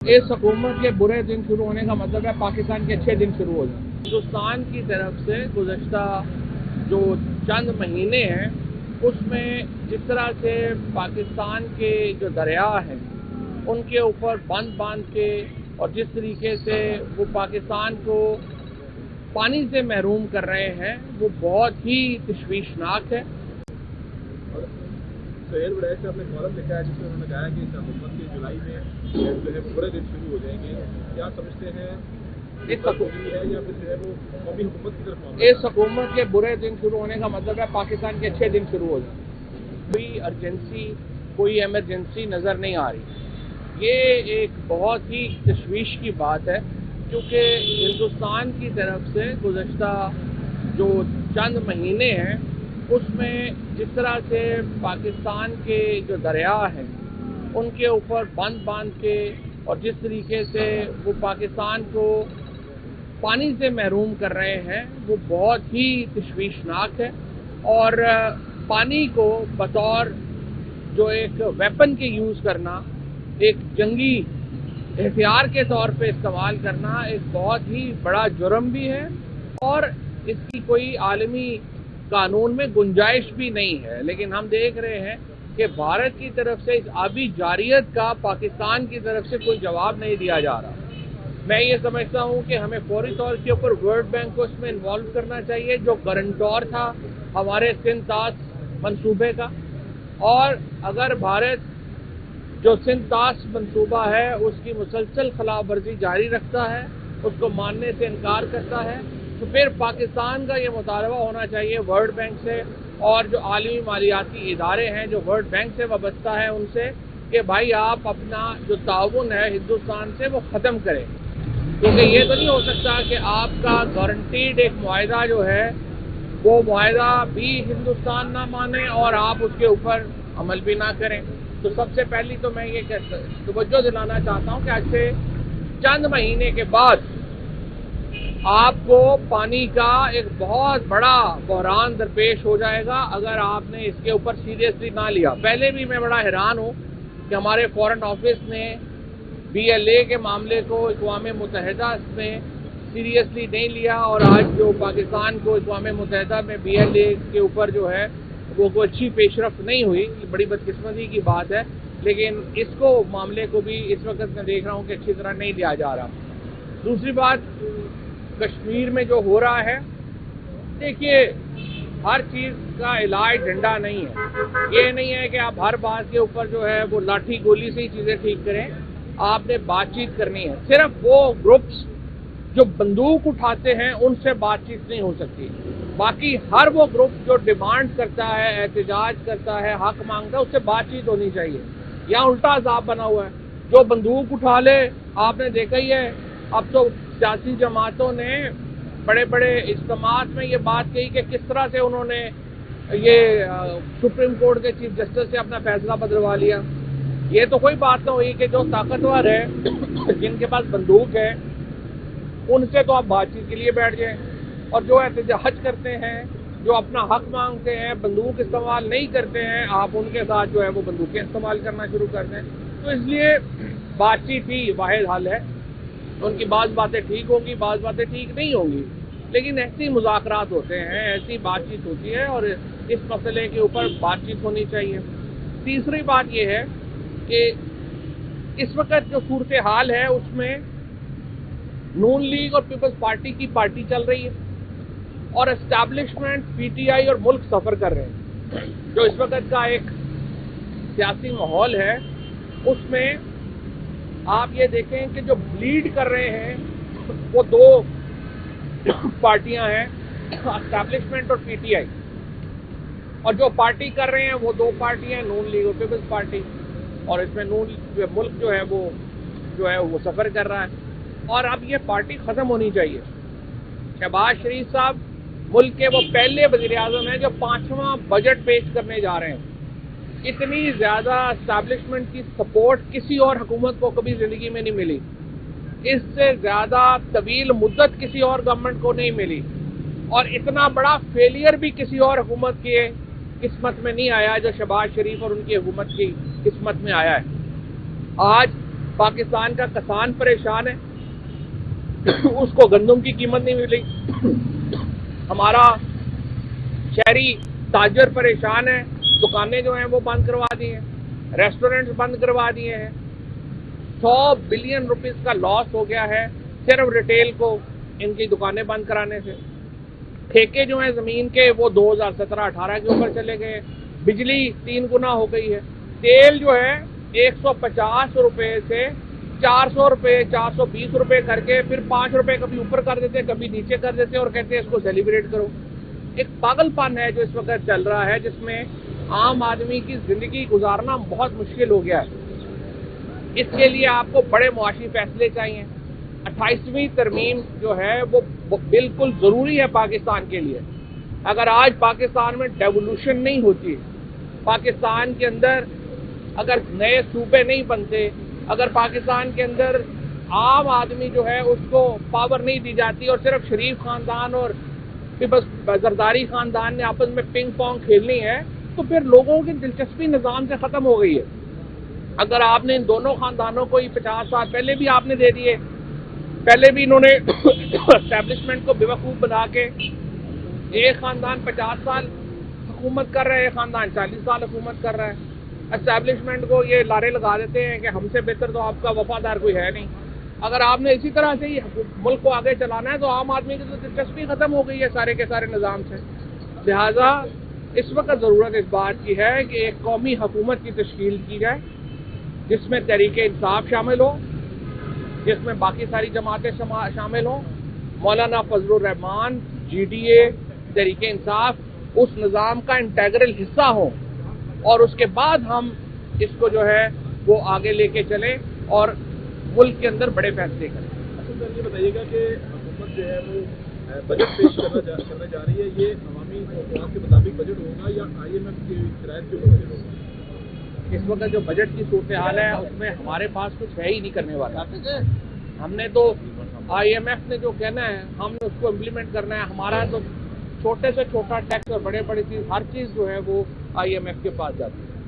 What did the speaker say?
इस हुकूमत के बुरे दिन शुरू होने का मतलब है पाकिस्तान के अच्छे दिन शुरू हो जाए। हिंदुस्तान की तरफ से गुज़श्ता जो चंद महीने हैं उसमें जिस तरह से पाकिस्तान के जो दरिया हैं उनके ऊपर बांध के और जिस तरीके से वो पाकिस्तान को पानी से महरूम कर रहे हैं वो बहुत ही तशवीशनाक है। सुहेल वड़ैच ने अपने कॉलम लिखा है जिसमें उन्होंने कहा कि इस हुकूमत के जुलाई में जो है बुरे दिन शुरू हो जाएंगे। क्या समझते हैं इस है या फिर जो है वो कौमी हुकूमत की तरफ इस हुकूमत के बुरे दिन शुरू होने का मतलब है पाकिस्तान के अच्छे दिन शुरू हो जाए। कोई अर्जेंसी कोई एमरजेंसी नज़र नहीं आ रही। ये एक बहुत ही तशवीश की बात है क्योंकि हिंदुस्तान की तरफ से गुज़श्ता जो चंद महीने हैं उसमें जिस तरह से पाकिस्तान के जो दरिया हैं उनके ऊपर बांध के और जिस तरीके से वो पाकिस्तान को पानी से महरूम कर रहे हैं वो बहुत ही तशवीशनाक है। और पानी को बतौर जो एक वेपन के यूज़ करना, एक जंगी हथियार के तौर पे इस्तेमाल करना एक बहुत ही बड़ा जुर्म भी है और इसकी कोई आलमी कानून में गुंजाइश भी नहीं है। लेकिन हम देख रहे हैं कि भारत की तरफ से इस आबी जारियत का पाकिस्तान की तरफ से कोई जवाब नहीं दिया जा रहा। मैं ये समझता हूँ कि हमें फौरी तौर के ऊपर वर्ल्ड बैंक को इसमें इन्वॉल्व करना चाहिए जो गारंटर था हमारे सिंध-तास मंसूबे का। और अगर भारत जो सिंध-तास मंसूबा है उसकी मुसलसल खिलाफ वर्जी जारी रखता है, उसको मानने से इनकार करता है, तो फिर पाकिस्तान का ये मुतालबा होना चाहिए वर्ल्ड बैंक से और जो आलमी मालियाती इदारे हैं जो वर्ल्ड बैंक से वाबस्ता है उनसे कि भाई आप अपना जो ताउन है हिंदुस्तान से वो ख़त्म करें। क्योंकि ये तो नहीं हो सकता कि आपका गारंटीड एक मुआहदा जो है वो मुआहदा भी हिंदुस्तान ना माने और आप उसके ऊपर अमल भी ना करें। तो सबसे पहली तो मैं ये तवज्जो दिलाना चाहता हूँ कि आज से चंद महीने के बाद आपको पानी का एक बहुत बड़ा बहरान दरपेश हो जाएगा अगर आपने इसके ऊपर सीरियसली ना लिया। पहले भी मैं बड़ा हैरान हूँ कि हमारे फॉरेन ऑफिस ने BLA के मामले को अक़वाम मुत्तहिदा में सीरियसली नहीं लिया और आज जो पाकिस्तान को अक़वाम मुत्तहिदा में BLA के ऊपर जो है वो कोई अच्छी पेशरफ्त नहीं हुई, बड़ी बदकिस्मती की बात है। लेकिन इसको मामले को भी इस वक्त मैं देख रहा हूँ कि अच्छी तरह नहीं लिया जा रहा। दूसरी बात, कश्मीर में जो हो रहा है, देखिए हर चीज़ का इलाज डंडा नहीं है। ये नहीं है कि आप हर बात के ऊपर जो है वो लाठी गोली से ही चीज़ें ठीक करें। आपने बातचीत करनी है। सिर्फ वो ग्रुप्स जो बंदूक उठाते हैं उनसे बातचीत नहीं हो सकती। बाकी हर वो ग्रुप जो डिमांड करता है, एहतजाज करता है, हक मांगता है, उससे बातचीत होनी चाहिए। यहाँ उल्टा अज़ाब बना हुआ है, जो बंदूक उठा ले। आपने देखा ही है, अब तो सियासी जमातों ने बड़े बड़े इज्तिमात में ये बात कही कि किस तरह से उन्होंने ये सुप्रीम कोर्ट के चीफ जस्टिस से अपना फैसला बदलवा लिया। ये तो कोई बात ना हुई कि जो ताकतवर है जिनके पास बंदूक है उनसे तो आप बातचीत के लिए बैठ जाएं, और जो एहतजाज करते हैं, जो अपना हक मांगते हैं, बंदूक इस्तेमाल नहीं करते हैं, आप उनके साथ जो है वो बंदूकें इस्तेमाल करना शुरू कर दें। तो इसलिए बातचीत ही वाहिद हल है। उनकी बात बातें ठीक होंगी, बात बातें ठीक नहीं होंगी, लेकिन ऐसी मुज़ाकरात होते हैं, ऐसी बातचीत होती है और इस मसले के ऊपर बातचीत होनी चाहिए। तीसरी बात यह है कि इस वक्त जो सूरत हाल है उसमें नून लीग और पीपल्स पार्टी की पार्टी चल रही है और एस्टैब्लिशमेंट, PTI और मुल्क सफ़र कर रहे हैं। जो इस वक्त का एक सियासी माहौल है उसमें आप ये देखें कि जो लीड कर रहे हैं वो दो पार्टियां हैं, एस्टैब्लिशमेंट और PTI, और जो पार्टी कर रहे हैं वो दो पार्टियां, नून लीग और पीपल्स पार्टी। और इसमें मुल्क जो है वो सफ़र कर रहा है और अब ये पार्टी ख़त्म होनी चाहिए। शहबाज शरीफ साहब मुल्क के वो पहले वज़ीर-ए-आज़म हैं जो 5वां बजट पेश करने जा रहे हैं। इतनी ज़्यादा एस्टैब्लिशमेंट की सपोर्ट किसी और हुकूमत को कभी ज़िंदगी में नहीं मिली। इससे ज़्यादा तवील मुद्दत किसी और गवर्नमेंट को नहीं मिली और इतना बड़ा फेलियर भी किसी और हुकूमत के किस्मत में नहीं आया जो शहबाज शरीफ और उनकी हुकूमत की किस्मत में आया है। आज पाकिस्तान का किसान परेशान है, उसको गंदम की कीमत नहीं मिली। हमारा शहरी ताजर परेशान है, दुकानें जो हैं वो बंद करवा दी हैं, रेस्टोरेंट्स बंद करवा दिए हैं। 100 बिलियन रुपीस का लॉस हो गया है सिर्फ रिटेल को इनकी दुकानें बंद कराने से। ठेके जो हैं जमीन के वो 2017-18 के ऊपर चले गए। बिजली 3 गुना हो गई है। तेल जो है 150 रुपए से 400 रुपए 420 रुपए करके फिर 5 रुपए कभी ऊपर कर देते, कभी नीचे कर देते और कहते हैं इसको सेलिब्रेट करो। एक पागलपन है जो इस वक्त चल रहा है, जिसमें आम आदमी की जिंदगी गुजारना बहुत मुश्किल हो गया है। इसके लिए आपको बड़े मुआशी फैसले चाहिए। 28वीं तरमीम जो है वो बिल्कुल जरूरी है पाकिस्तान के लिए। अगर आज पाकिस्तान में डेवोल्यूशन नहीं होती, पाकिस्तान के अंदर अगर नए सूबे नहीं बनते, अगर पाकिस्तान के अंदर आम आदमी जो है उसको पावर नहीं दी जाती और सिर्फ शरीफ खानदान और बस जरदारी खानदान ने आपस में पिंग पोंग खेलनी है, तो फिर लोगों की दिलचस्पी निजाम से खत्म हो गई है। अगर आपने इन दोनों खानदानों को ही 50 साल पहले भी आपने दे दिए, पहले भी इन्होंने एस्टैब्लिशमेंट को बेवकूफ बना के एक खानदान 50 साल हुकूमत कर रहा है, एक खानदान 40 साल हुकूमत कर रहा है। एस्टैब्लिशमेंट को ये लारे लगा देते हैं कि हमसे बेहतर तो आपका वफादार कोई है नहीं। अगर आपने इसी तरह से ही मुल्क को आगे चलाना है तो आम आदमी की तो दिलचस्पी खत्म हो गई है सारे के सारे निज़ाम से। लिहाजा इस वक्त ज़रूरत इस बात की है कि एक कौमी हुकूमत की तश्कील की जाए जिसमें तहरीके इंसाफ शामिल हो, जिसमें बाकी सारी जमातें शामिल हों, मौलाना फजलुर रहमान, GDA, तहरीके इंसाफ उस निज़ाम का इंटेग्रल हिस्सा हो और उसके बाद हम इसको जो है वो आगे लेके चलें और मुल्क के अंदर बड़े फैसले करें। अच्छा सर, ये बताइएगा कि हुकूमत जो है वो बजट पेश करने जा रही है, ये अवामी तवक्कुआत के मुताबिक बजट होगा या IMF की हिदायत के ऊपर बजट होगा? इस वक्त जो बजट की सूरत हाल है उसमें हमारे पास कुछ है ही नहीं करने वाला। हमने तो IMF ने जो कहना है हमने उसको इम्प्लीमेंट करना है। हमारा तो छोटे से छोटा टैक्स और बड़े बड़ी चीज़ हर चीज़ जो है वो IMF के पास जाती है।